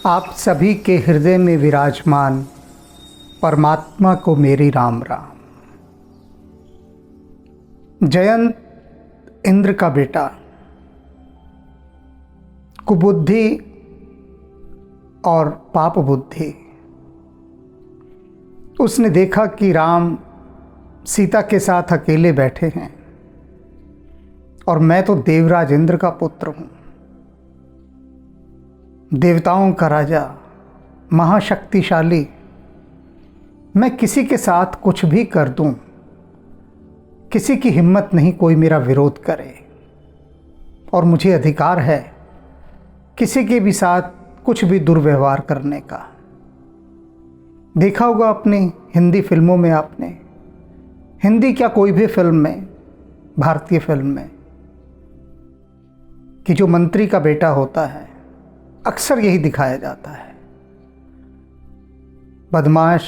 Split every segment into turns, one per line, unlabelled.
आप सभी के हृदय में विराजमान परमात्मा को मेरी राम राम। जयंत इंद्र का बेटा, कुबुद्धि और पाप बुद्धि। उसने देखा कि राम सीता के साथ अकेले बैठे हैं और मैं तो देवराज इंद्र का पुत्र हूँ, देवताओं का राजा, महाशक्तिशाली। मैं किसी के साथ कुछ भी कर दूं, किसी की हिम्मत नहीं कोई मेरा विरोध करे, और मुझे अधिकार है किसी के भी साथ कुछ भी दुर्व्यवहार करने का। देखा होगा अपनी हिंदी फिल्मों में आपने, हिंदी क्या कोई भी फिल्म में, भारतीय फिल्म में, कि जो मंत्री का बेटा होता है अक्सर यही दिखाया जाता है। बदमाश,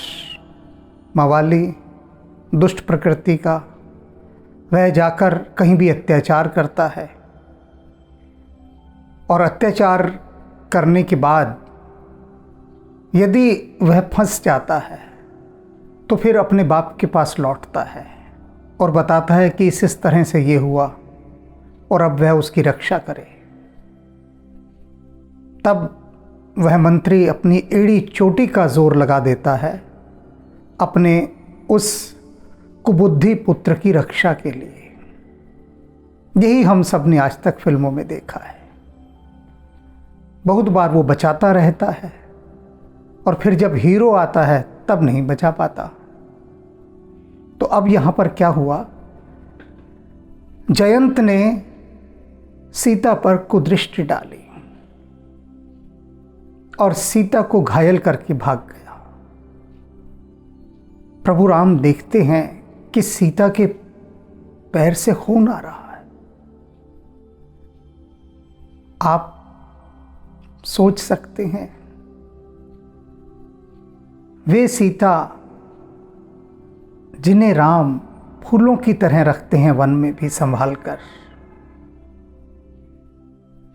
मवाली, दुष्ट प्रकृति का, वह जाकर कहीं भी अत्याचार करता है और अत्याचार करने के बाद यदि वह फंस जाता है तो फिर अपने बाप के पास लौटता है और बताता है कि इस तरह से ये हुआ और अब वह उसकी रक्षा करे। तब वह मंत्री अपनी एड़ी चोटी का जोर लगा देता है अपने उस कुबुद्धि पुत्र की रक्षा के लिए। यही हम सब ने आज तक फिल्मों में देखा है। बहुत बार वो बचाता रहता है और फिर जब हीरो आता है तब नहीं बचा पाता। तो अब यहाँ पर क्या हुआ, जयंत ने सीता पर कुदृष्टि डाली और सीता को घायल करके भाग गया। प्रभु राम देखते हैं कि सीता के पैर से खून आ रहा है। आप सोच सकते हैं, वे सीता जिन्हें राम फूलों की तरह रखते हैं वन में भी संभाल कर,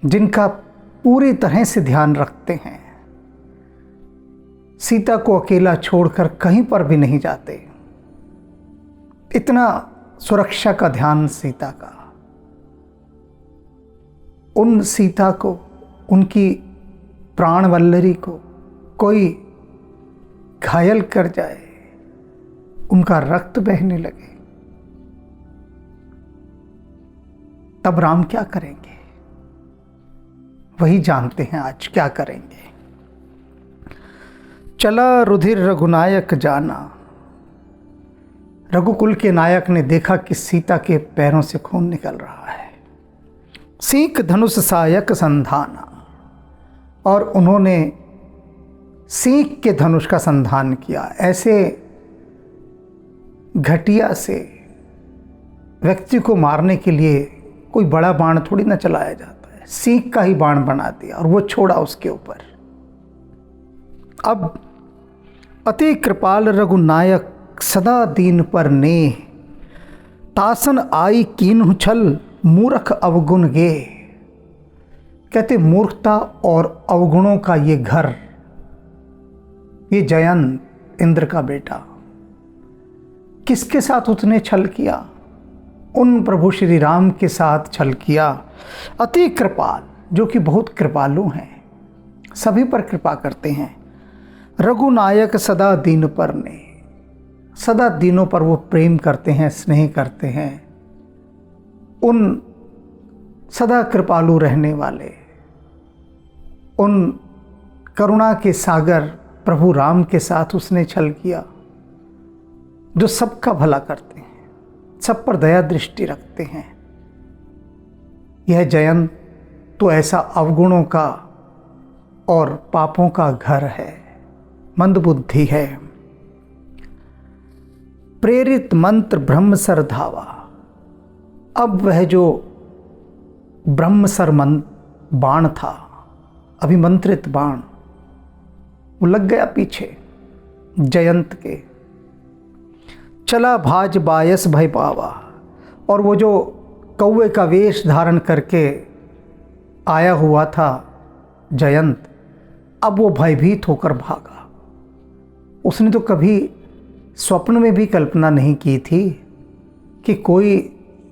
जिनका पूरी तरह से ध्यान रखते हैं, सीता को अकेला छोड़कर कहीं पर भी नहीं जाते। इतना सुरक्षा का ध्यान सीता का। उन सीता को, उनकी प्राणवल्लरी को कोई घायल कर जाए, उनका रक्त बहने लगे, तब राम क्या करेंगे? वही जानते हैं आज क्या करेंगे। चला रुधिर रघुनायक जाना। रघुकुल के नायक ने देखा कि सीता के पैरों से खून निकल रहा है। सीख धनुष सायक संधाना, और उन्होंने सीख के धनुष का संधान किया। ऐसे घटिया से व्यक्ति को मारने के लिए कोई बड़ा बाण थोड़ी ना चलाया जाता है, सीख का ही बाण बना दिया और वो छोड़ा उसके ऊपर। अब अति कृपाल रघुनायक सदा दीन पर नेह, तासन आई कीन्हु छल मूर्ख अवगुण गे। कहते मूर्खता और अवगुणों का ये घर, ये जयंत इंद्र का बेटा, किसके साथ उसने छल किया? उन प्रभु श्री राम के साथ छल किया। अति कृपाल, जो कि बहुत कृपालु हैं, सभी पर कृपा करते हैं। रघुनायक सदा दीन पर ने, सदा दीनों पर वो प्रेम करते हैं, स्नेह करते हैं। उन सदा कृपालु रहने वाले, उन करुणा के सागर प्रभु राम के साथ उसने छल किया, जो सबका भला करते हैं, सब पर दया दृष्टि रखते हैं। यह जयंत तो ऐसा अवगुणों का और पापों का घर है, मंदबुद्धि है। प्रेरित मंत्र ब्रह्मसर धावा। अब वह जो ब्रह्मसर बाण था, अभिमंत्रित बाण, वो लग गया पीछे जयंत के। चला भाज बायस भय पावा, और वो जो कौवे का वेश धारण करके आया हुआ था जयंत, अब वो भयभीत होकर भागा। उसने तो कभी स्वप्न में भी कल्पना नहीं की थी कि कोई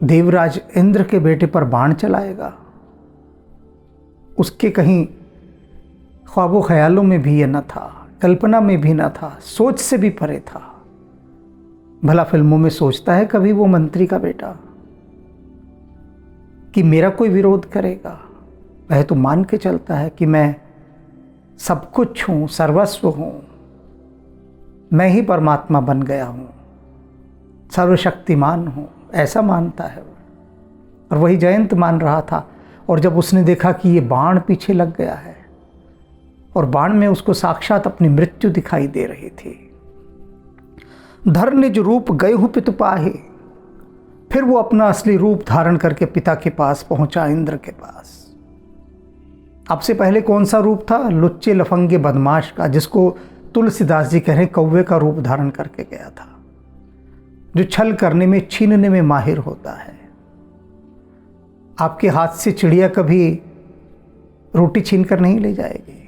देवराज इंद्र के बेटे पर बाण चलाएगा। उसके कहीं ख्वाबों ख्यालों में भी ये न था, कल्पना में भी न था, सोच से भी परे था। भला फिल्मों में सोचता है कभी वो मंत्री का बेटा कि मेरा कोई विरोध करेगा? वह तो मान के चलता है कि मैं सब कुछ हूँ, सर्वस्व हूँ, मैं ही परमात्मा बन गया हूँ, सर्वशक्तिमान हूँ, ऐसा मानता है वो। और वही जयंत मान रहा था। और जब उसने देखा कि ये बाण पीछे लग गया है और बाण में उसको साक्षात अपनी मृत्यु दिखाई दे रही थी। धर निज रूप गए हूँ पितु पाहे, फिर वो अपना असली रूप धारण करके पिता के पास पहुंचा, इंद्र के पास। अब से पहले कौन सा रूप था? लुच्चे लफंगे बदमाश का, जिसको तुलसीदास जी कह रहे हैं कौवे का रूप धारण करके गया था, जो छल करने में, छीनने में माहिर होता है। आपके हाथ से चिड़िया कभी रोटी छीन कर नहीं ले जाएगी,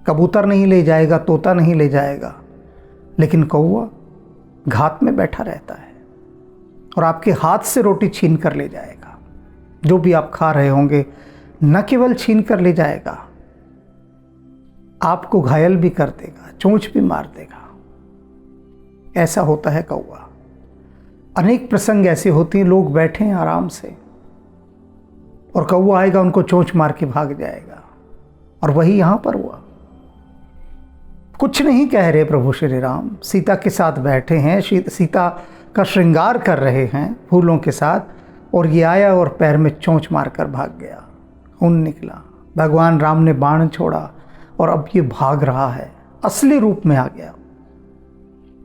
कबूतर नहीं ले जाएगा, तोता नहीं ले जाएगा, लेकिन कौवा घात में बैठा रहता है और आपके हाथ से रोटी छीन कर ले जाएगा। जो भी आप खा रहे होंगे, न केवल छीन कर ले जाएगा, आपको घायल भी कर देगा, चोंच भी मार देगा। ऐसा होता है कौवा। अनेक प्रसंग ऐसे होते हैं, लोग बैठे हैं आराम से और कौवा आएगा, उनको चोंच मार के भाग जाएगा। और वही यहां पर हुआ। कुछ नहीं कह रहे प्रभु श्री राम, सीता के साथ बैठे हैं, सीता का श्रृंगार कर रहे हैं फूलों के साथ, और ये आया और पैर में चोंच मारकर भाग गया। खून निकला, भगवान राम ने बाण छोड़ा और अब ये भाग रहा है, असली रूप में आ गया।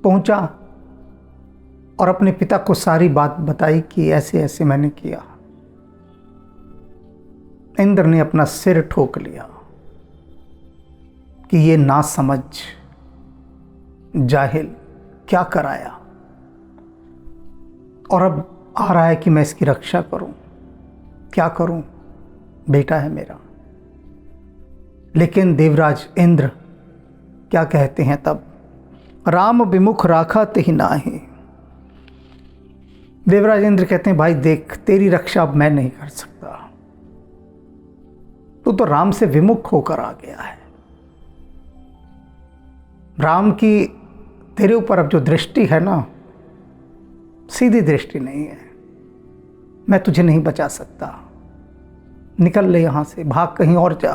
पहुंचा और अपने पिता को सारी बात बताई कि ऐसे ऐसे मैंने किया। इंद्र ने अपना सिर ठोक लिया कि ये ना समझ जाहिल क्या कराया, और अब आ रहा है कि मैं इसकी रक्षा करूं। क्या करूं? बेटा है मेरा। लेकिन देवराज इंद्र क्या कहते हैं तब? राम विमुख राखा तेहि नाहि। देवराज इंद्र कहते हैं भाई देख, तेरी रक्षा अब मैं नहीं कर सकता, तू तो राम से विमुख होकर आ गया है। राम की तेरे ऊपर अब जो दृष्टि है ना, सीधी दृष्टि नहीं है। मैं तुझे नहीं बचा सकता, निकल ले यहां से, भाग कहीं और जा।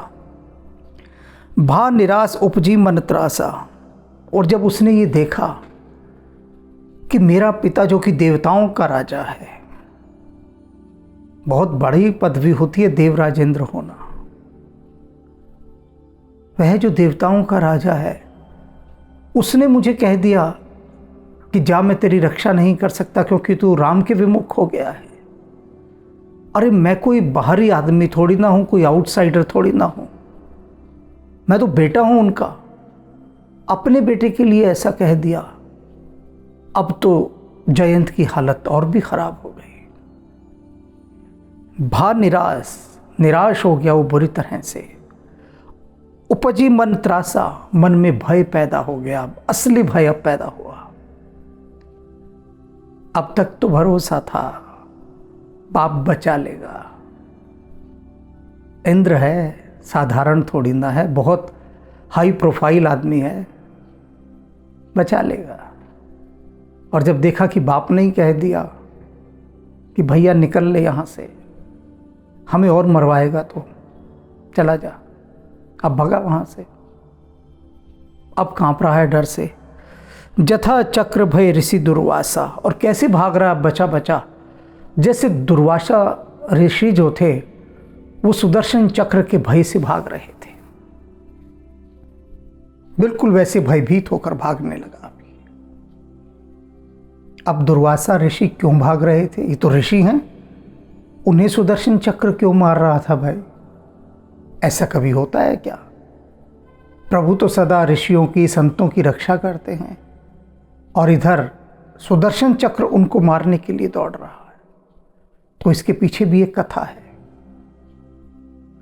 भा निराश उपजी मन त्रासा। और जब उसने ये देखा कि मेरा पिता जो कि देवताओं का राजा है, बहुत बड़ी पदवी होती है देवराज इंद्र होना, वह जो देवताओं का राजा है, उसने मुझे कह दिया कि जा, मैं तेरी रक्षा नहीं कर सकता क्योंकि तू राम के विमुख हो गया है। अरे मैं कोई बाहरी आदमी थोड़ी ना हूं, कोई आउटसाइडर थोड़ी ना हूं, मैं तो बेटा हूं उनका। अपने बेटे के लिए ऐसा कह दिया। अब तो जयंत की हालत और भी खराब हो गई। भा निराश हो गया वो बुरी तरह से। उपजी मन त्रासा, मन में भय पैदा हो गया, असली भय अब पैदा हुआ। अब तक तो भरोसा था बाप बचा लेगा, इंद्र है, साधारण थोड़ी ना है, बहुत हाई प्रोफाइल आदमी है, बचा लेगा। और जब देखा कि बाप ने ही कह दिया कि भैया निकल ले यहाँ से, हमें और मरवाएगा तो चला जा, अब भगा वहाँ से। अब कांप रहा है डर से। जथा चक्र भय ऋषि दुर्वासा। और कैसे भाग रहा है बचा बचा, जैसे दुर्वासा ऋषि जो थे वो सुदर्शन चक्र के भय से भाग रहे थे, बिल्कुल वैसे भयभीत होकर भागने लगा। अब दुर्वासा ऋषि क्यों भाग रहे थे? ये तो ऋषि हैं, उन्हें सुदर्शन चक्र क्यों मार रहा था भाई? ऐसा कभी होता है क्या? प्रभु तो सदा ऋषियों की, संतों की रक्षा करते हैं और इधर सुदर्शन चक्र उनको मारने के लिए दौड़ रहा है। तो इसके पीछे भी एक कथा है।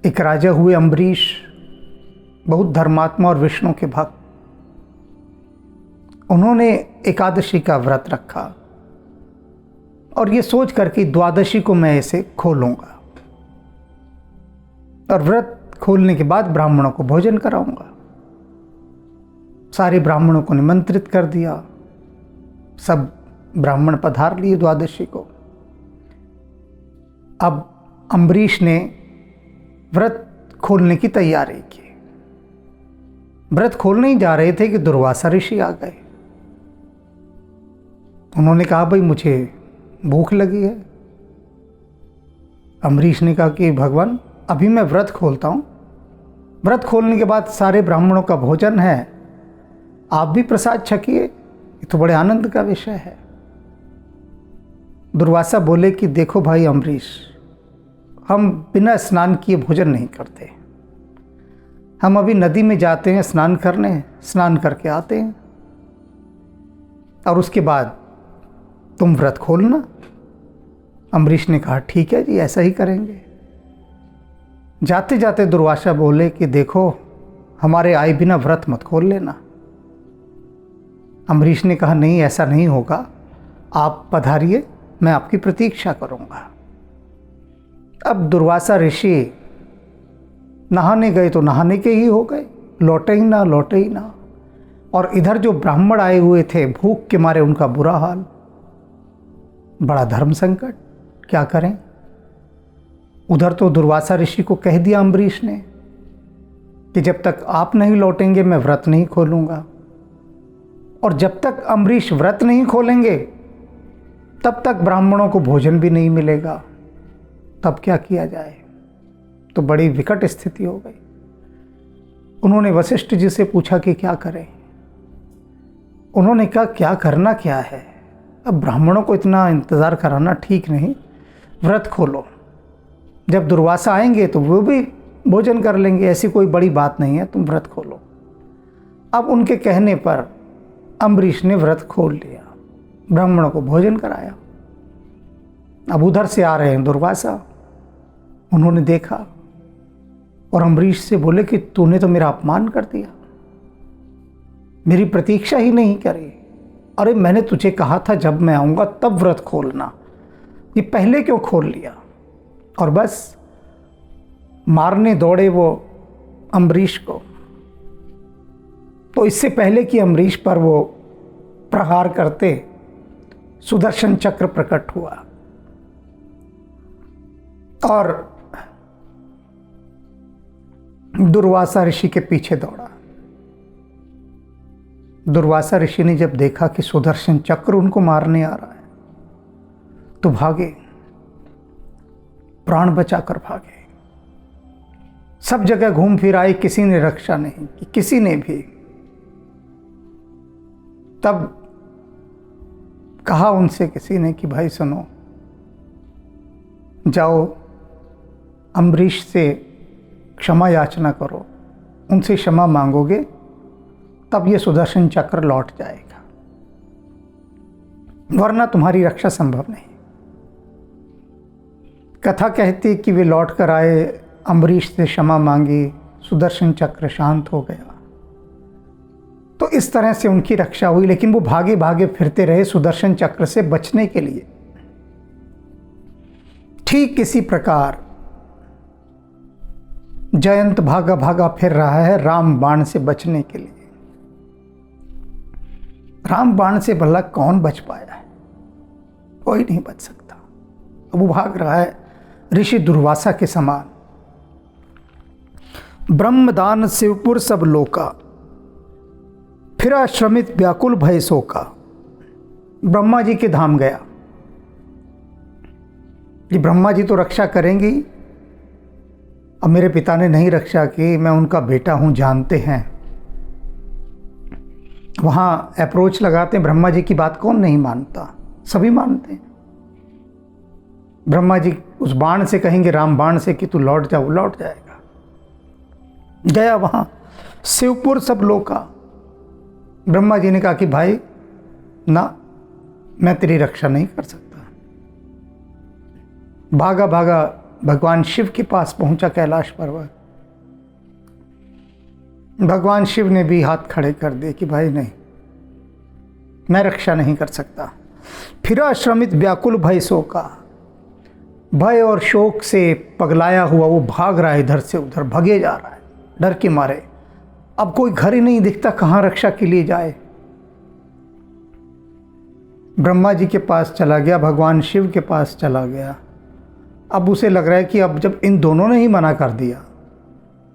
एक राजा हुए अम्बरीश, बहुत धर्मात्मा और विष्णु के भक्त, उन्होंने एकादशी का व्रत रखा और ये सोच कर कि द्वादशी को मैं इसे खोलूंगा और व्रत खोलने के बाद ब्राह्मणों को भोजन कराऊंगा। सारे ब्राह्मणों को निमंत्रित कर दिया, सब ब्राह्मण पधार लिए द्वादशी को। अब अम्बरीश ने व्रत खोलने की तैयारी की। व्रत खोलने ही जा रहे थे कि दुर्वासा ऋषि आ गए। उन्होंने कहा, भाई मुझे भूख लगी है। अम्बरीश ने कहा कि भगवान अभी मैं व्रत खोलता हूँ, व्रत खोलने के बाद सारे ब्राह्मणों का भोजन है, आप भी प्रसाद छकिए, ये तो बड़े आनंद का विषय है। दुर्वासा बोले कि देखो भाई अम्बरीश, हम बिना स्नान किए भोजन नहीं करते। हम अभी नदी में जाते हैं स्नान करने, स्नान करके आते हैं और उसके बाद तुम व्रत खोलना। अम्बरीश ने कहा ठीक है जी, ऐसा ही करेंगे। जाते जाते दुर्वासा बोले कि देखो हमारे आए बिना व्रत मत खोल लेना। अम्बरीश ने कहा नहीं, ऐसा नहीं होगा, आप पधारिए, मैं आपकी प्रतीक्षा करूंगा। अब दुर्वासा ऋषि नहाने गए तो नहाने के ही हो गए, लौटे ही ना, लौटे ही ना। और इधर जो ब्राह्मण आए हुए थे भूख के मारे उनका बुरा हाल, बड़ा धर्म संकट, क्या करें। उधर तो दुर्वासा ऋषि को कह दिया अम्बरीश ने कि जब तक आप नहीं लौटेंगे मैं व्रत नहीं खोलूंगा, और जब तक अम्बरीश व्रत नहीं खोलेंगे तब तक ब्राह्मणों को भोजन भी नहीं मिलेगा। तब क्या किया जाए, तो बड़ी विकट स्थिति हो गई। उन्होंने वशिष्ठ जी से पूछा कि क्या करें। उन्होंने कहा क्या करना क्या है, अब ब्राह्मणों को इतना इंतज़ार कराना ठीक नहीं, व्रत खोलो, जब दुर्वासा आएंगे तो वो भी भोजन कर लेंगे, ऐसी कोई बड़ी बात नहीं है, तुम व्रत खोलो। अब उनके कहने पर अम्बरीश ने व्रत खोल लिया, ब्राह्मणों को भोजन कराया। अब उधर से आ रहे हैं दुर्वासा, उन्होंने देखा और अम्बरीश से बोले कि तूने तो मेरा अपमान कर दिया, मेरी प्रतीक्षा ही नहीं करी। अरे मैंने तुझे कहा था जब मैं आऊँगा तब व्रत खोलना, ये पहले क्यों खोल लिया। और बस मारने दौड़े वो अम्बरीश को। तो इससे पहले कि अम्बरीश पर वो प्रहार करते सुदर्शन चक्र प्रकट हुआ और दुर्वासा ऋषि के पीछे दौड़ा। दुर्वासा ऋषि ने जब देखा कि सुदर्शन चक्र उनको मारने आ रहा है तो भागे, प्राण बचाकर भागे। सब जगह घूम फिर आए, किसी ने रक्षा नहीं की, किसी ने भी। तब कहा उनसे किसी ने कि भाई सुनो, जाओ अम्बरीश से क्षमा याचना करो, उनसे क्षमा मांगोगे तब ये सुदर्शन चक्र लौट जाएगा, वरना तुम्हारी रक्षा संभव नहीं। कथा कहती कि वे लौट कर आए, अम्बरीश से क्षमा मांगी, सुदर्शन चक्र शांत हो गया। तो इस तरह से उनकी रक्षा हुई, लेकिन वो भागे भागे फिरते रहे सुदर्शन चक्र से बचने के लिए। ठीक इसी प्रकार जयंत भागा भागा फिर रहा है राम बाण से बचने के लिए। राम बाण से भला कौन बच पाया है, कोई नहीं बच सकता। अब वो भाग रहा है ऋषि दुर्वासा के समान। ब्रह्मदान शिवपुर सब लोका, फिरा श्रमित व्याकुल भय शोका। ब्रह्मा जी के धाम गया। ये ब्रह्मा जी तो रक्षा करेंगे, अब मेरे पिता ने नहीं रक्षा की, मैं उनका बेटा हूँ, जानते हैं। वहाँ अप्रोच लगाते हैं, ब्रह्मा जी की बात कौन नहीं मानता, सभी मानते हैं। ब्रह्मा जी उस बाण से कहेंगे, राम बाण से कि तू लौट जा, वो लौट जाएगा। गया वहाँ शिवपुर सब लोका। ब्रह्मा जी ने कहा कि भाई ना, मैं तेरी रक्षा नहीं कर सकता। भागा भागा भगवान शिव के पास पहुंचा, कैलाश पर्वत। भगवान शिव ने भी हाथ खड़े कर दिए कि भाई नहीं, मैं रक्षा नहीं कर सकता। फिर श्रमित व्याकुल भय शोका, भय और शोक से पगलाया हुआ वो भाग रहा है, इधर से उधर भगे जा रहा है डर के मारे। अब कोई घर ही नहीं दिखता, कहाँ रक्षा के लिए जाए। ब्रह्मा जी के पास चला गया, भगवान शिव के पास चला गया। अब उसे लग रहा है कि अब जब इन दोनों ने ही मना कर दिया,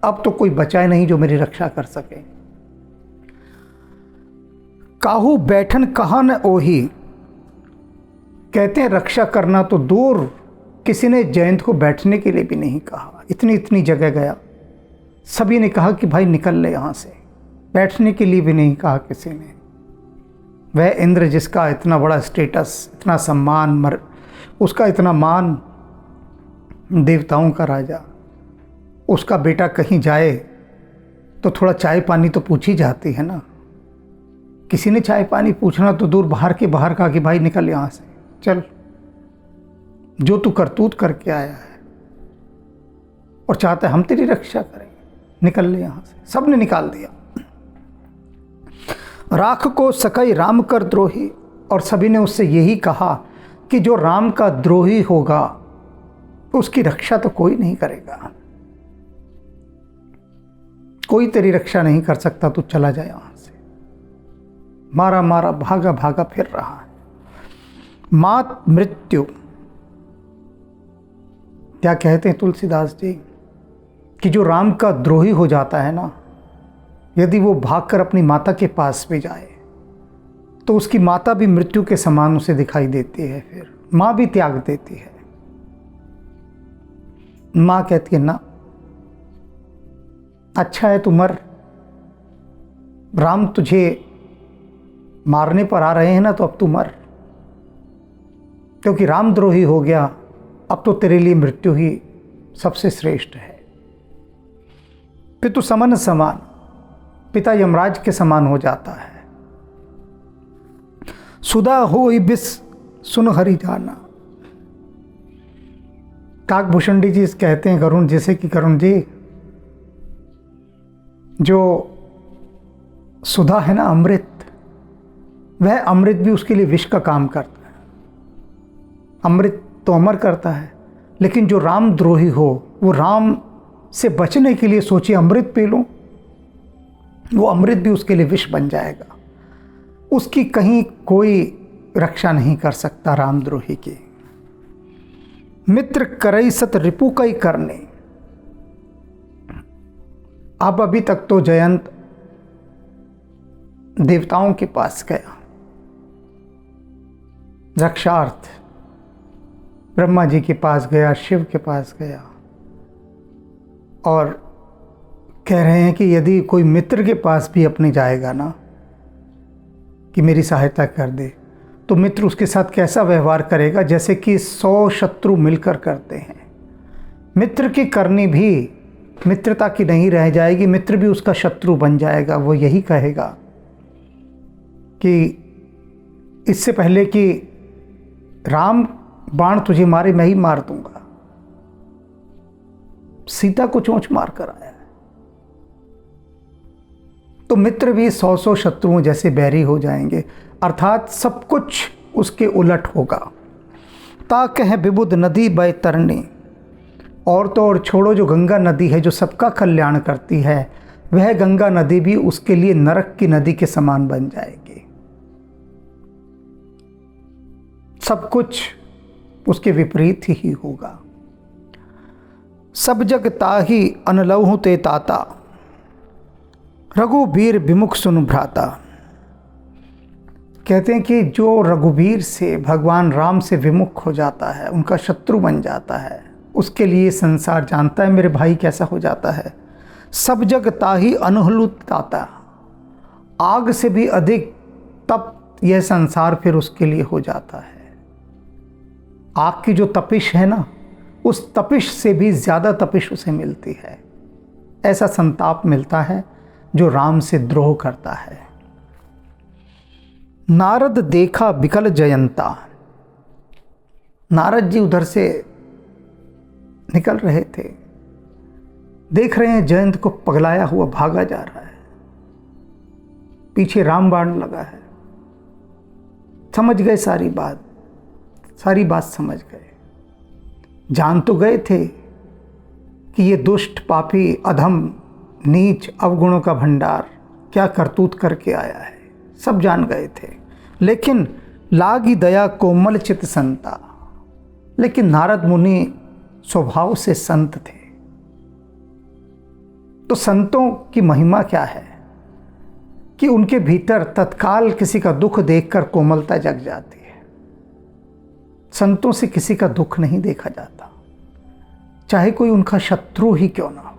अब तो कोई बचाए नहीं जो मेरी रक्षा कर सके। काहू बैठन कहा न ओही, कहते हैं रक्षा करना तो दूर, किसी ने जयंत को बैठने के लिए भी नहीं कहा। इतनी इतनी जगह गया, सभी ने कहा कि भाई निकल ले यहाँ से, बैठने के लिए भी नहीं कहा किसी ने। वह इंद्र जिसका इतना बड़ा स्टेटस, इतना सम्मान, उसका इतना मान, देवताओं का राजा, उसका बेटा कहीं जाए तो थोड़ा चाय पानी तो पूछी जाती है ना। किसी ने चाय पानी पूछना तो दूर, बाहर के बाहर कहा कि भाई निकल यहाँ से, चल, जो तू करतूत करके आया है और चाहता है हम तेरी रक्षा करें, निकल ले यहाँ से। सब ने निकाल दिया। राख को सकई राम कर द्रोही, और सभी ने उससे यही कहा कि जो राम का द्रोही होगा उसकी रक्षा तो कोई नहीं करेगा, कोई तेरी रक्षा नहीं कर सकता, तू चला जाए यहां से। मारा मारा भागा भागा फिर रहा है। मात मृत्यु, क्या कहते हैं तुलसीदास जी कि जो राम का द्रोही हो जाता है ना, यदि वो भागकर अपनी माता के पास भी जाए तो उसकी माता भी मृत्यु के समान उसे दिखाई देती है, फिर माँ भी त्याग देती है। माँ कहती है ना, अच्छा है तू मर, राम तुझे मारने पर आ रहे हैं ना, तो अब तू मर, क्योंकि रामद्रोही हो गया, अब तो तेरे लिए मृत्यु ही सबसे श्रेष्ठ है। पितु समन समान, पिता यमराज के समान हो जाता है। सुधा हो बिस सुन हरि जाना, काकभूषणी जी कहते हैं करुण जैसे कि करुण जी, जो सुधा है ना अमृत, वह अमृत भी उसके लिए विष का काम करता है। अमृत तो अमर करता है, लेकिन जो रामद्रोही हो वो राम से बचने के लिए सोचे अमृत पी लूं, वो अमृत भी उसके लिए विष बन जाएगा। उसकी कहीं कोई रक्षा नहीं कर सकता रामद्रोही की। मित्र करई सत रिपु कई करने, अब अभी तक तो जयंत देवताओं के पास गया रक्षार्थ, ब्रह्मा जी के पास गया, शिव के पास गया, और कह रहे हैं कि यदि कोई मित्र के पास भी अपने जाएगा ना कि मेरी सहायता कर दे, तो मित्र उसके साथ कैसा व्यवहार करेगा, जैसे कि 100 शत्रु मिलकर करते हैं। मित्र की करनी भी मित्रता की नहीं रह जाएगी, मित्र भी उसका शत्रु बन जाएगा। वो यही कहेगा कि इससे पहले कि राम बाण तुझे मारे, मैं ही मार दूंगा। सीता को चोंच मार कर आया है, तो मित्र भी 100 शत्रुओं जैसे बैरी हो जाएंगे, अर्थात सब कुछ उसके उलट होगा। ताक है विबुध नदी बय तरनी, और तो और छोड़ो, जो गंगा नदी है जो सबका कल्याण करती है, वह गंगा नदी भी उसके लिए नरक की नदी के समान बन जाएगी। सब कुछ उसके विपरीत ही होगा। सब जग ताही अनलहु ते ताता, रघुबीर विमुख सुन भ्राता। कहते हैं कि जो रघुबीर से, भगवान राम से विमुख हो जाता है, उनका शत्रु बन जाता है, उसके लिए संसार जानता है मेरे भाई कैसा हो जाता है। सब जग ताही अनहलु ताता, आग से भी अधिक तप यह संसार फिर उसके लिए हो जाता है। आग की जो तपिश है ना, उस तपिश से भी ज़्यादा तपिश उसे मिलती है। ऐसा संताप मिलता है जो राम से द्रोह करता है। नारद देखा विकल जयंता, नारद जी उधर से निकल रहे थे, देख रहे हैं जयंत को पगलाया हुआ भागा जा रहा है। पीछे रामबाण लगा है। समझ गए सारी बात समझ गए। जान तो गए थे कि ये दुष्ट, पापी, अधम, नीच, अवगुणों का भंडार क्या करतूत करके आया है, सब जान गए थे। लेकिन लागी दया कोमल चित संता। लेकिन नारद मुनि स्वभाव से संत थे। तो संतों की महिमा क्या है कि उनके भीतर तत्काल किसी का दुख देखकर कोमलता जग जाती है। संतों से किसी का दुख नहीं देखा जाता, चाहे कोई उनका शत्रु ही क्यों ना हो।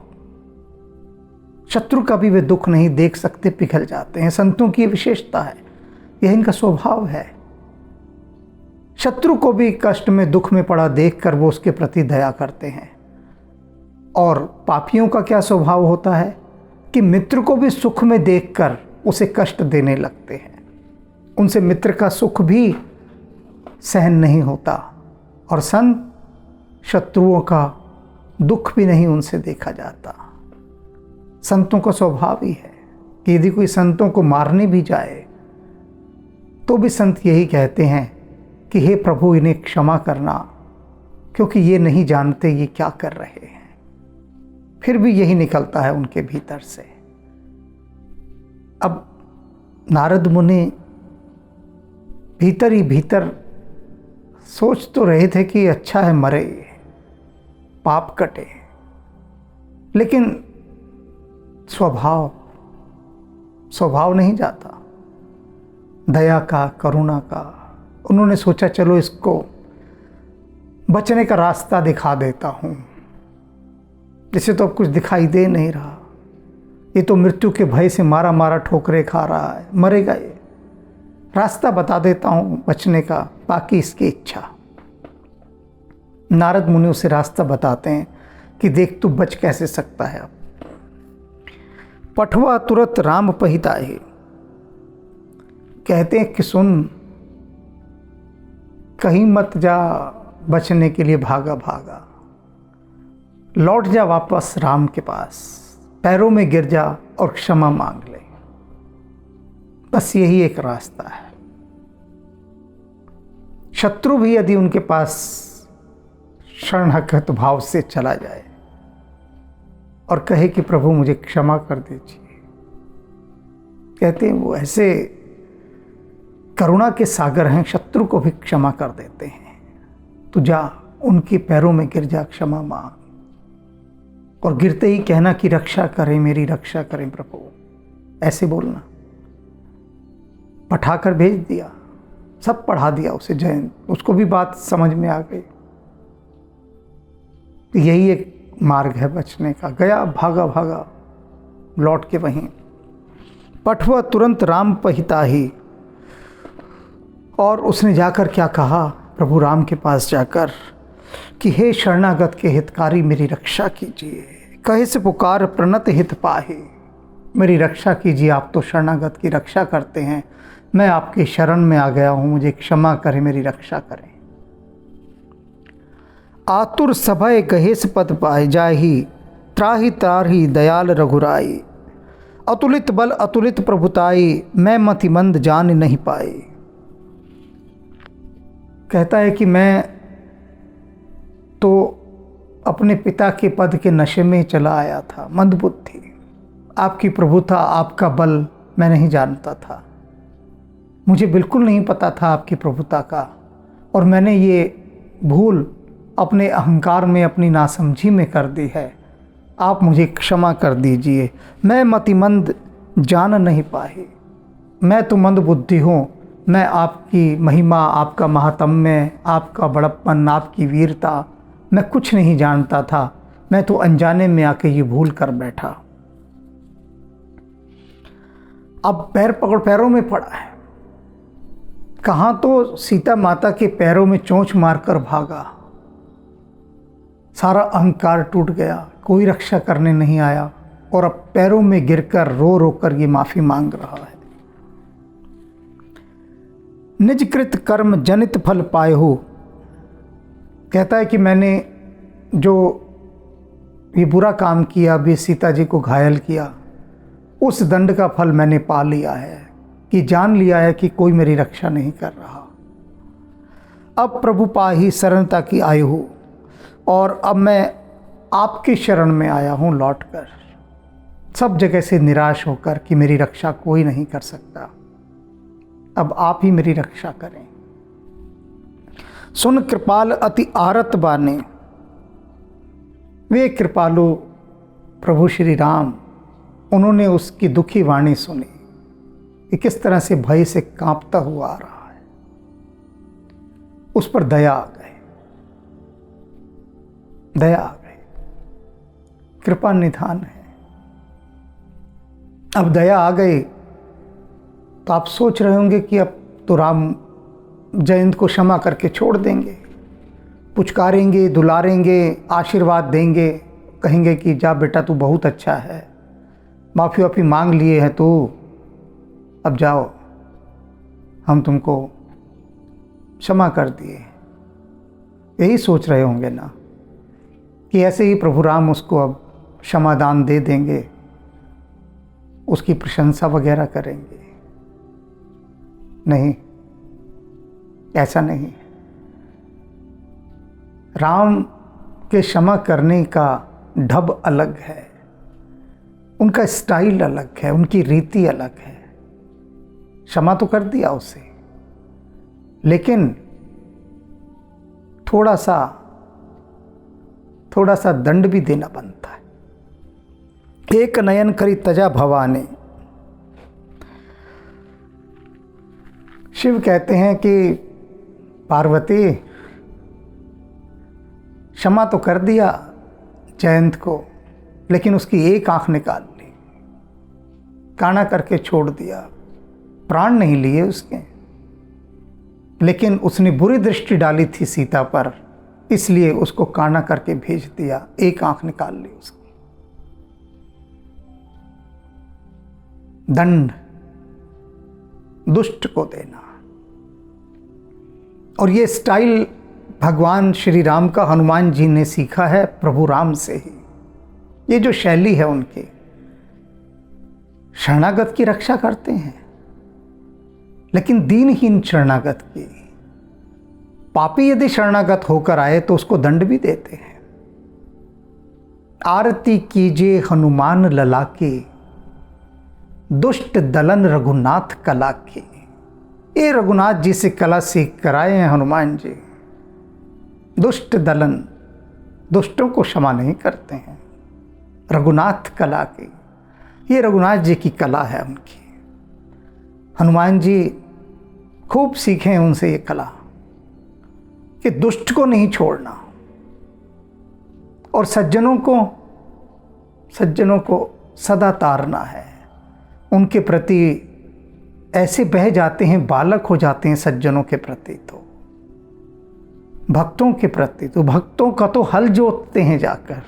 शत्रु का भी वे दुख नहीं देख सकते, पिघल जाते हैं। संतों की विशेषता है, यह इनका स्वभाव है। शत्रु को भी कष्ट में, दुख में पड़ा देखकर वो उसके प्रति दया करते हैं। और पापियों का क्या स्वभाव होता है कि मित्र को भी सुख में देखकर उसे कष्ट देने लगते हैं। उनसे मित्र का सुख भी सहन नहीं होता, और संत शत्रुओं का दुख भी नहीं उनसे देखा जाता। संतों का स्वभाव ही है कि यदि कोई संतों को मारने भी जाए तो भी संत यही कहते हैं कि हे प्रभु, इन्हें क्षमा करना, क्योंकि ये नहीं जानते ये क्या कर रहे हैं। फिर भी यही निकलता है उनके भीतर से। अब नारद मुनि भीतर ही भीतर सोच तो रहे थे कि अच्छा है मरे, पाप कटे, लेकिन स्वभाव नहीं जाता दया का, करुणा का। उन्होंने सोचा चलो इसको बचने का रास्ता दिखा देता हूँ। जिसे तो अब कुछ दिखाई दे नहीं रहा, ये तो मृत्यु के भय से मारा मारा ठोकरे खा रहा है, मरेगा ये। रास्ता बता देता हूँ बचने का, बाकी इसकी इच्छा। नारद मुनि उसे रास्ता बताते हैं कि देख तू बच कैसे सकता है। अब पठवा तुरंत राम पहिताहि, कहते हैं कि सुन, कहीं मत जा बचने के लिए भागा भागा, लौट जा वापस राम के पास, पैरों में गिर जा और क्षमा मांग ले। बस यही एक रास्ता है। शत्रु भी यदि उनके पास शरणगत भाव से चला जाए और कहे कि प्रभु मुझे क्षमा कर दीजिए, कहते हैं वो ऐसे करुणा के सागर हैं, शत्रु को भी क्षमा कर देते हैं। तो जा उनके पैरों में गिर जा, क्षमा मांग, और गिरते ही कहना कि रक्षा करें, मेरी रक्षा करें प्रभु, ऐसे बोलना। पढ़ाकर भेज दिया, सब पढ़ा दिया उसे जयंत, उसको भी बात समझ में आ गई। तो यही एक मार्ग है बचने का। गया, भागा भागा, लौट के वहीं। पठवा तुरंत राम पहिताहि, और उसने जाकर क्या कहा प्रभु राम के पास जाकर कि हे शरणागत के हितकारी, मेरी रक्षा कीजिए। कहे से पुकार प्रणत हित पाहि, मेरी रक्षा कीजिए, आप तो शरणागत की रक्षा करते हैं, मैं आपकी शरण में आ गया हूँ, मुझे क्षमा करें, मेरी रक्षा करें। आतुर सभय गहेस पद पाए जाहि, त्राहि त्राहि दयाल रघुराई। अतुलित बल अतुलित प्रभुताई, मैं मतिमंद जान नहीं पाए। कहता है कि मैं तो अपने पिता के पद के नशे में चला आया था, मंदबुद्धि। आपकी प्रभुता, आपका बल मैं नहीं जानता था, मुझे बिल्कुल नहीं पता था आपकी प्रभुता का, और मैंने ये भूल अपने अहंकार में, अपनी नासमझी में कर दी है। आप मुझे क्षमा कर दीजिए। मैं मतिमंद जान नहीं पाए, मैं तो मंद बुद्धि हूँ। मैं आपकी महिमा, आपका महात्म्य, आपका बड़प्पन, आपकी वीरता मैं कुछ नहीं जानता था। मैं तो अनजाने में आके ये भूल कर बैठा। अब पैर पकड़, पैरों में पड़ा है। कहाँ तो सीता माता के पैरों में चोंच मारकर भागा, सारा अहंकार टूट गया, कोई रक्षा करने नहीं आया, और अब पैरों में गिरकर रो रो कर ये माफ़ी मांग रहा है। निजकृत कर्म जनित फल पाए हो, कहता है कि मैंने जो ये बुरा काम किया, भी सीता जी को घायल किया, उस दंड का फल मैंने पा लिया है। कि जान लिया है कि कोई मेरी रक्षा नहीं कर रहा। अब प्रभु पाही शरणता की आयु हूँ और अब मैं आपकी शरण में आया हूँ लौटकर, सब जगह से निराश होकर कि मेरी रक्षा कोई नहीं कर सकता। अब आप ही मेरी रक्षा करें। सुन कृपाल अति आरत बाने, वे कृपालु प्रभु श्री राम, उन्होंने उसकी दुखी वाणी सुनी कि किस तरह से भय से कांपता हुआ आ रहा है। उस पर दया आ गई, दया आ गई, कृपा निधान है। अब दया आ गई तो आप सोच रहे होंगे कि अब तो राम जयंत को क्षमा करके छोड़ देंगे, पुचकारेंगे, दुलारेंगे, आशीर्वाद देंगे, कहेंगे कि जा बेटा तू बहुत अच्छा है, माफ़ी वाफ़ी मांग लिए हैं तू, अब जाओ, हम तुमको क्षमा कर दिए। यही सोच रहे होंगे ना कि ऐसे ही प्रभु राम उसको अब क्षमादान दे देंगे, उसकी प्रशंसा वगैरह करेंगे। नहीं, ऐसा नहीं। राम के क्षमा करने का ढब अलग है, उनका स्टाइल अलग है, उनकी रीति अलग है। क्षमा तो कर दिया उसे, लेकिन थोड़ा सा दंड भी देना बनता है। एक नयन करी तजा भवाने, शिव कहते हैं कि पार्वती क्षमा तो कर दिया जयंत को, लेकिन उसकी एक आंख निकाल ली, काना करके छोड़ दिया, प्राण नहीं लिए उसके, लेकिन उसने बुरी दृष्टि डाली थी सीता पर, इसलिए उसको काना करके भेज दिया, एक आंख निकाल ली उसकी। दंड दुष्ट को देना, और ये स्टाइल भगवान श्री राम का हनुमान जी ने सीखा है प्रभु राम से ही। ये जो शैली है उनकी, शरणागत की रक्षा करते हैं, लेकिन दीनहीन शरणागत की। पापी यदि शरणागत होकर आए तो उसको दंड भी देते हैं। आरती कीजिए हनुमान लला की, दुष्ट दलन रघुनाथ कला की। ये रघुनाथ जी से कला सीख कर आए हैं हनुमान जी। दुष्ट दलन, दुष्टों को क्षमा नहीं करते हैं। रघुनाथ कला की, ये रघुनाथ जी की कला है उनकी। हनुमान जी खूब सीखे हैं उनसे ये कला कि दुष्ट को नहीं छोड़ना, और सज्जनों को सदा तारना है। उनके प्रति ऐसे बह जाते हैं, बालक हो जाते हैं सज्जनों के प्रति, तो भक्तों के प्रति तो भक्तों का तो हल जोतते हैं जाकर,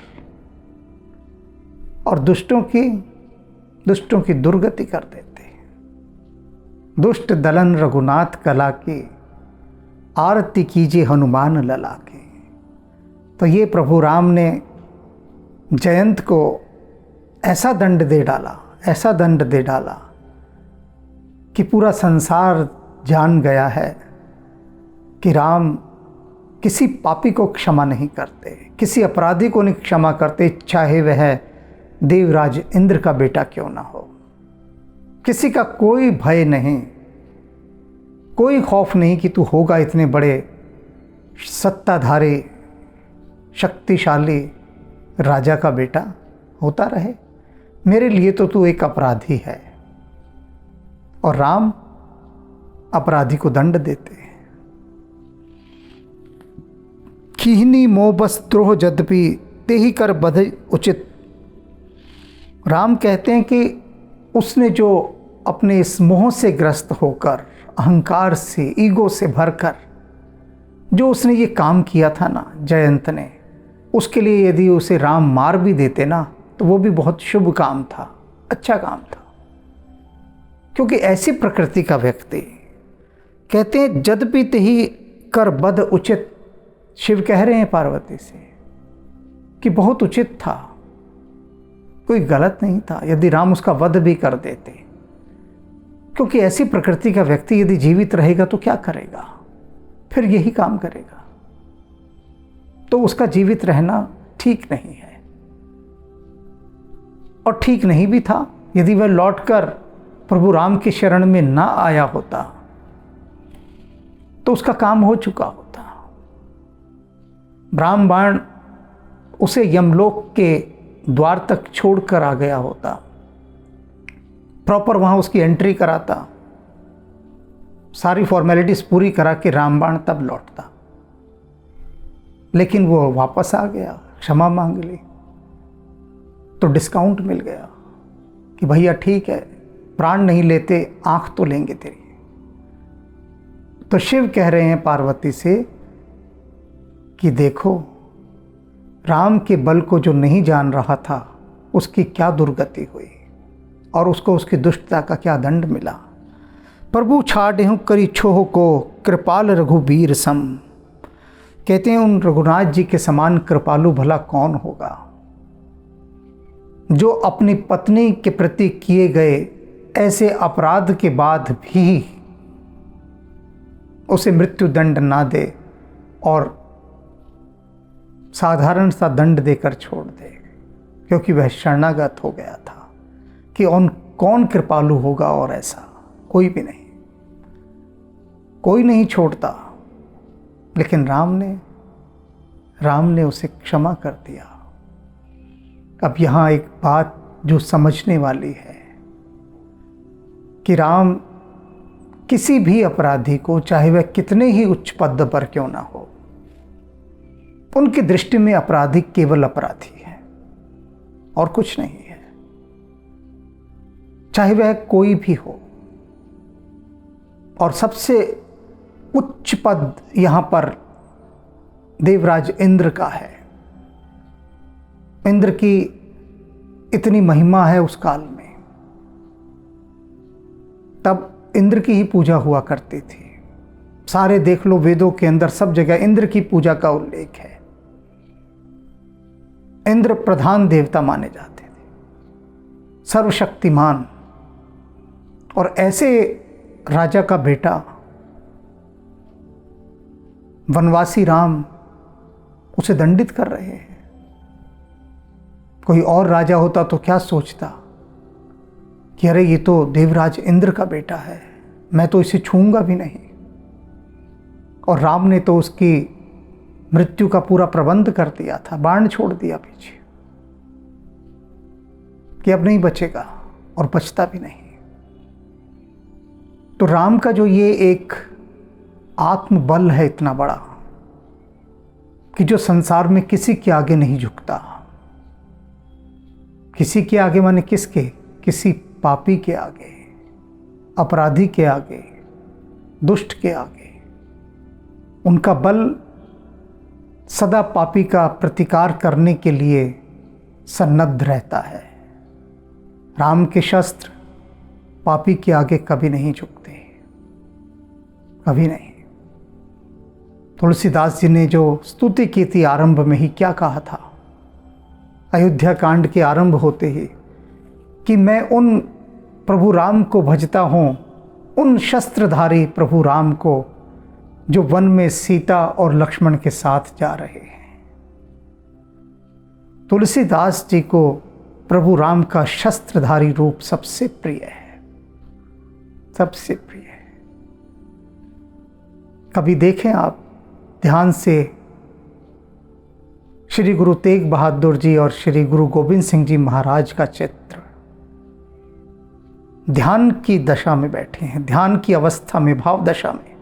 और दुष्टों की दुर्गति कर देते हैं। दुष्ट दलन रघुनाथ कला की, आरती कीजिए हनुमान लला की। तो ये प्रभु राम ने जयंत को ऐसा दंड दे डाला कि पूरा संसार जान गया है कि राम किसी पापी को क्षमा नहीं करते, किसी अपराधी को नहीं क्षमा करते, चाहे वह देवराज इंद्र का बेटा क्यों ना हो। किसी का कोई भय नहीं, कोई खौफ नहीं कि तू होगा इतने बड़े सत्ताधारी शक्तिशाली राजा का बेटा, होता रहे, मेरे लिए तो तू एक अपराधी है। और राम अपराधी को दंड देते हैं। खीहनी मोह बस द्रोह यद्यपि तेहि कर बध उचित। राम कहते हैं कि उसने जो अपने इस मोह से ग्रस्त होकर, अहंकार से, ईगो से भरकर जो उसने ये काम किया था ना जयंत ने, उसके लिए यदि उसे राम मार भी देते ना तो वो भी बहुत शुभ काम था, अच्छा काम था। क्योंकि ऐसी प्रकृति का व्यक्ति, कहते हैं यद्यपि तेहि कर बध उचित। शिव कह रहे हैं पार्वती से कि बहुत उचित था, कोई गलत नहीं था यदि राम उसका वध भी कर देते, क्योंकि ऐसी प्रकृति का व्यक्ति यदि जीवित रहेगा तो क्या करेगा, फिर यही काम करेगा। तो उसका जीवित रहना ठीक नहीं है, और ठीक नहीं भी था यदि वह लौटकर प्रभु राम की शरण में ना आया होता तो उसका काम हो चुका होता। ब्रह्मबाण उसे यमलोक के द्वार तक छोड़कर आ गया होता, प्रॉपर वहां उसकी एंट्री कराता, सारी फॉर्मेलिटीज पूरी करा के रामबाण तब लौटता। लेकिन वो वापस आ गया, क्षमा मांग ली, तो डिस्काउंट मिल गया कि भैया ठीक है, प्राण नहीं लेते, आंख तो लेंगे तेरी। तो शिव कह रहे हैं पार्वती से कि देखो, राम के बल को जो नहीं जान रहा था उसकी क्या दुर्गति हुई, और उसको उसकी दुष्टता का क्या दंड मिला। प्रभु छाड़हु करी छोह को कृपाल रघुबीर सम। कहते हैं उन रघुनाथ जी के समान कृपालु भला कौन होगा, जो अपनी पत्नी के प्रति किए गए ऐसे अपराध के बाद भी उसे मृत्यु दंड ना दे और साधारण सा दंड देकर छोड़ दे, क्योंकि वह शरणागत हो गया था कि कौन कृपालु होगा, और ऐसा कोई भी नहीं, कोई नहीं छोड़ता। लेकिन राम ने उसे क्षमा कर दिया। अब यहाँ एक बात जो समझने वाली है कि राम किसी भी अपराधी को, चाहे वह कितने ही उच्च पद पर क्यों ना हो, उनकी दृष्टि में अपराधी केवल अपराधी है और कुछ नहीं है, चाहे वह कोई भी हो। और सबसे उच्च पद यहां पर देवराज इंद्र का है। इंद्र की इतनी महिमा है उस काल में, तब इंद्र की ही पूजा हुआ करती थी। सारे देख लो वेदों के अंदर सब जगह इंद्र की पूजा का उल्लेख है। इंद्र प्रधान देवता माने जाते थे, सर्वशक्तिमान, और ऐसे राजा का बेटा वनवासी राम उसे दंडित कर रहे हैं। कोई और राजा होता तो क्या सोचता कि अरे ये तो देवराज इंद्र का बेटा है, मैं तो इसे छूंगा भी नहीं। और राम ने तो उसकी मृत्यु का पूरा प्रबंध कर दिया था, बाण छोड़ दिया पीछे कि अब नहीं बचेगा, और बचता भी नहीं। तो राम का जो ये एक आत्मबल है इतना बड़ा कि जो संसार में किसी के आगे नहीं झुकता। किसी के आगे माने किसके? किसी पापी के आगे, अपराधी के आगे, दुष्ट के आगे। उनका बल सदा पापी का प्रतिकार करने के लिए सन्नद्ध रहता है। राम के शस्त्र पापी के आगे कभी नहीं झुकते, कभी नहीं। तुलसीदास जी ने जो स्तुति की थी आरंभ में ही, क्या कहा था अयोध्या कांड के आरंभ होते ही, कि मैं उन प्रभु राम को भजता हूँ, उन शस्त्रधारी प्रभु राम को जो वन में सीता और लक्ष्मण के साथ जा रहे हैं। तुलसीदास जी को प्रभु राम का शस्त्रधारी रूप सबसे प्रिय है, सबसे प्रिय है। कभी देखें आप ध्यान से श्री गुरु तेग बहादुर जी और श्री गुरु गोविंद सिंह जी महाराज का चित्र। ध्यान की दशा में बैठे हैं, ध्यान की अवस्था में, भाव दशा में,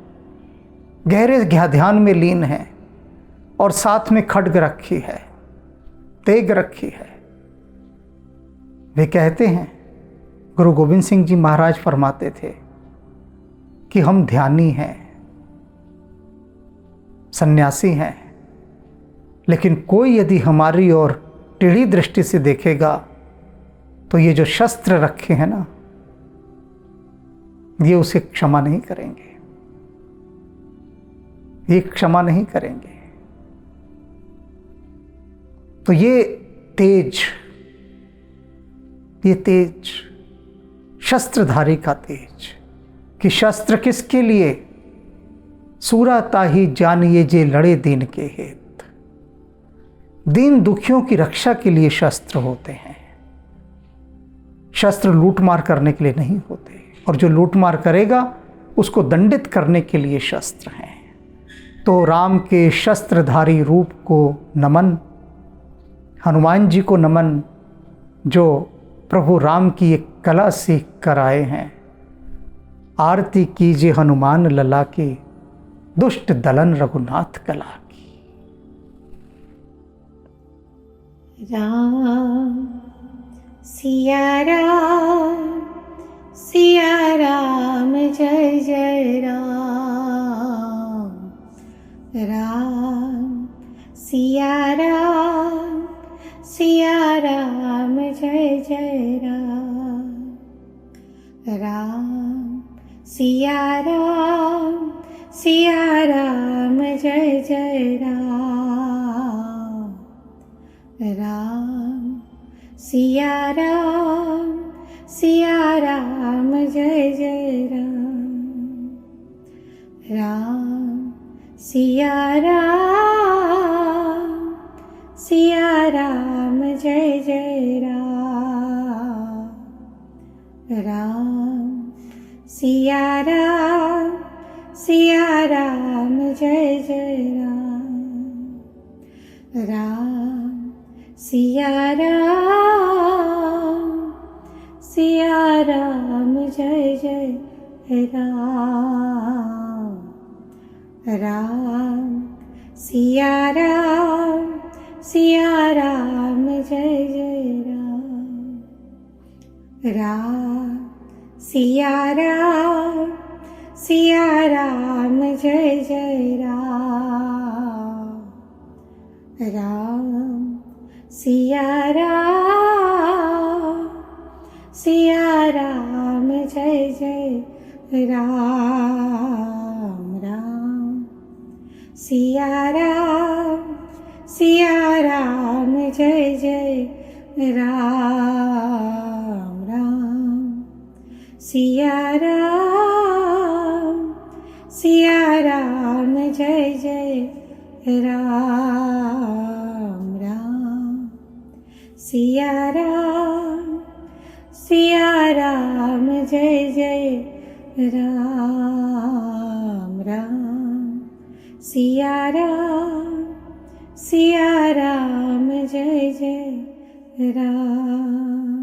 गहरे ध्यान में लीन हैं, और साथ में खड्ग रखी है, तेग रखी है। वे कहते हैं, गुरु गोविंद सिंह जी महाराज फरमाते थे कि हम ध्यानी हैं, सन्यासी हैं, लेकिन कोई यदि हमारी ओर टेढ़ी दृष्टि से देखेगा तो ये जो शस्त्र रखे हैं ना, ये उसे क्षमा नहीं करेंगे, ये क्षमा नहीं करेंगे। तो ये तेज शस्त्रधारी का तेज, कि शस्त्र किसके लिए, सूरा ताही जानिए जे लड़े दीन के हेत। दीन दुखियों की रक्षा के लिए शस्त्र होते हैं, शस्त्र लूटमार करने के लिए नहीं होते, और जो लूटमार करेगा उसको दंडित करने के लिए शस्त्र हैं। तो राम के शस्त्रधारी रूप को नमन, हनुमान जी को नमन, जो प्रभु राम की एक कला सीख कर आए हैं। आरती कीजिए हनुमान लला की, दुष्ट दलन रघुनाथ कला की।
राम सिया राम जय जय राम। राम सिया राम जय जय राम। राम सिया राम जय जय राम। राम सिया राम जय जय राम। राम सिया राम जय जय राम। राम सिया राम जय जय राम। राम सिया राम जय जय राम। राम सिया राम जय जय राम। राम सिया राम जय जय राम। राम सिया राम जय जय राम। राम सिया राम जय जय राम। राम सिया राम जय जय राम। राम सिया राम जय जय राम। राम सिया राम जय जय राम।